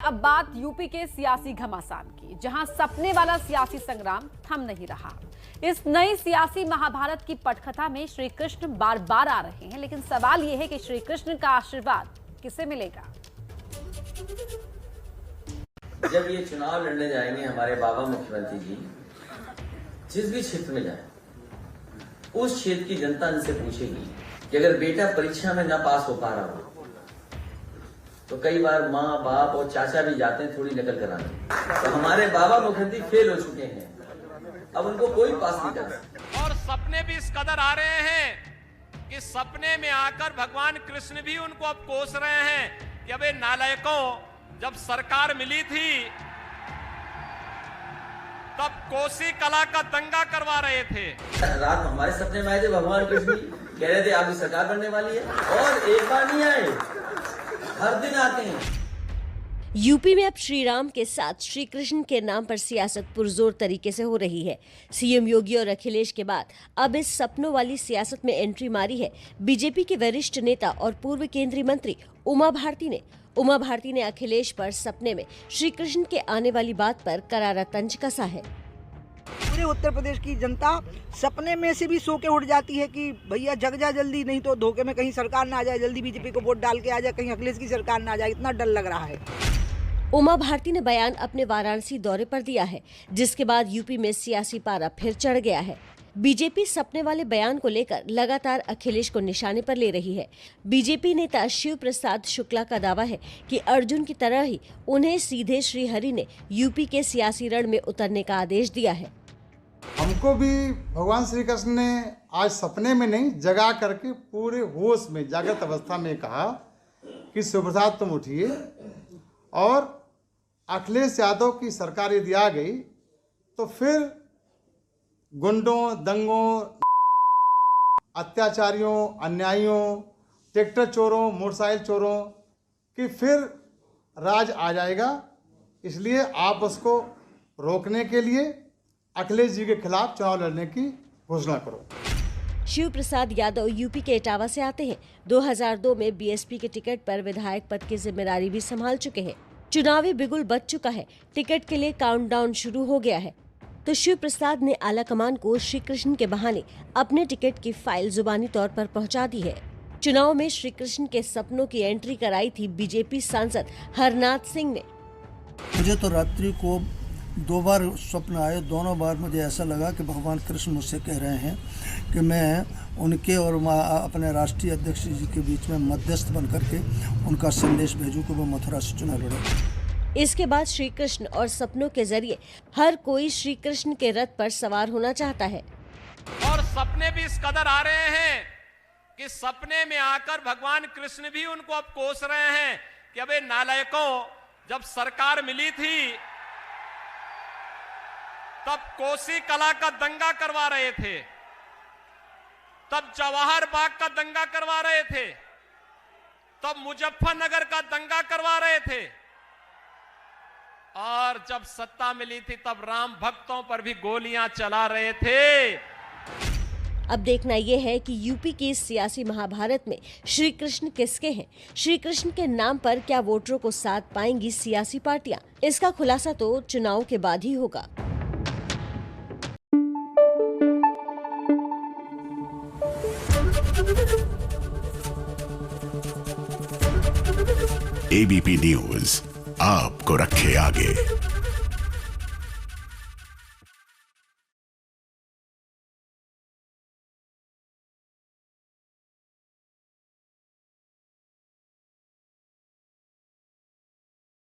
अब बात यूपी के सियासी घमासान की, जहां सपने वाला सियासी संग्राम थम नहीं रहा। इस नई सियासी महाभारत की पटकथा में श्री कृष्ण बार बार आ रहे हैं, लेकिन सवाल यह है कि श्री कृष्ण का आशीर्वाद किसे मिलेगा। जब ये चुनाव लड़ने जाएंगे हमारे बाबा मुख्यमंत्री जी, जिस भी क्षेत्र में जाए उस क्षेत्र की जनता इनसे पूछेगी कि अगर बेटा परीक्षा में ना पास हो पा रहा हो तो कई बार माँ बाप और चाचा भी जाते हैं थोड़ी नकल कराने। तो हमारे बाबा मुख्यमंत्री फेल हो चुके हैं, अब उनको कोई पास नहीं कर सकता। और सपने भी इस कदर आ रहे हैं कि सपने में आकर भगवान कृष्ण भी उनको अब कोस रहे हैं कि अबे नालायकों, जब सरकार मिली थी तब कोसी कला का दंगा करवा रहे थे। रात में हमारे सपने में आए थे भगवान कृष्ण, कह रहे थे आपकी सरकार बनने वाली है, और एक बार नहीं आए, हर दिन आते हैं। यूपी में अब श्री राम के साथ श्री कृष्ण के नाम पर सियासत पुरजोर तरीके से हो रही है। सीएम योगी और अखिलेश के बाद अब इस सपनों वाली सियासत में एंट्री मारी है बीजेपी के वरिष्ठ नेता और पूर्व केंद्रीय मंत्री उमा भारती ने। उमा भारती ने अखिलेश पर सपने में श्री कृष्ण के आने वाली बात पर करारा तंज कसा है। पूरे उत्तर प्रदेश की जनता सपने में से भी सो के उठ जाती है कि भैया जग जा जल्दी, नहीं तो धोखे में कहीं सरकार ना आ जाए, जल्दी बीजेपी को वोट डाल के आ जाए, कहीं अखिलेश की सरकार ना आ जाए, इतना डर लग रहा है। उमा भारती ने बयान अपने वाराणसी दौरे पर दिया है, जिसके बाद यूपी में सियासी पारा फिर चढ़ गया है। बीजेपी सपने वाले बयान को लेकर लगातार अखिलेश को निशाने पर ले रही है। बीजेपी नेता शिव प्रसाद शुक्ला का दावा है कि अर्जुन की तरह ही उन्हें सीधे श्रीहरि ने यूपी के सियासी रण में उतरने का आदेश दिया है। हमको भी भगवान श्री कृष्ण ने आज सपने में नहीं, जगा करके पूरे होश में जागृत अवस्था में कहा कि शिवप्रसाद तुम उठिए, और अखिलेश यादव की सरकार यदि आ गई तो फिर गुंडों, दंगों, अत्याचारियों, अन्यायियों, ट्रैक्टर चोरों, मोटरसाइकिल चोरों की फिर राज आ जाएगा। इसलिए आप उसको रोकने के लिए अखिलेश जी के खिलाफ चुनाव लड़ने की घोषणा करो। शिव प्रसाद यादव यूपी के इटावा से आते हैं। 2002 में बीएसपी के टिकट पर विधायक पद की जिम्मेदारी भी संभाल चुके हैं। चुनावी बिगुल बज चुका है, टिकट के लिए काउंटडाउन शुरू हो गया है। तो शिव प्रसाद ने आलाकमान को श्री कृष्ण के बहाने अपने टिकट की फाइल जुबानी तौर पर पहुंचा दी है। चुनाव में श्री कृष्ण के सपनों की एंट्री कराई थी बीजेपी सांसद हरनाथ सिंह ने। मुझे तो रात्रि को 2 बार स्वप्न आए, दोनों बार मुझे ऐसा लगा कि भगवान कृष्ण मुझसे कह रहे हैं कि मैं उनके और अपने राष्ट्रीय अध्यक्ष जी के बीच में मध्यस्थ बन करके उनका संदेश भेजूं कि वो मथुरा से चुनाव लड़े। इसके बाद श्री कृष्ण और सपनों के जरिए हर कोई श्री कृष्ण के रथ पर सवार होना चाहता है। और सपने भी इस कदर आ रहे हैं कि सपने में आकर भगवान कृष्ण भी उनको अब कोस रहे हैं कि अबे नालायकों, जब सरकार मिली थी तब कोसी कला का दंगा करवा रहे थे, तब जवाहर बाग का दंगा करवा रहे थे, तब मुजफ्फरनगर का दंगा करवा रहे थे, और जब सत्ता मिली थी तब राम भक्तों पर भी गोलियां चला रहे थे। अब देखना यह है कि यूपी की इस सियासी महाभारत में श्री कृष्ण किसके हैं। श्री कृष्ण के नाम पर क्या वोटरों को साथ पाएंगी सियासी पार्टियां? इसका खुलासा तो चुनाव के बाद ही होगा। एबीपी न्यूज आपको रखे आगे।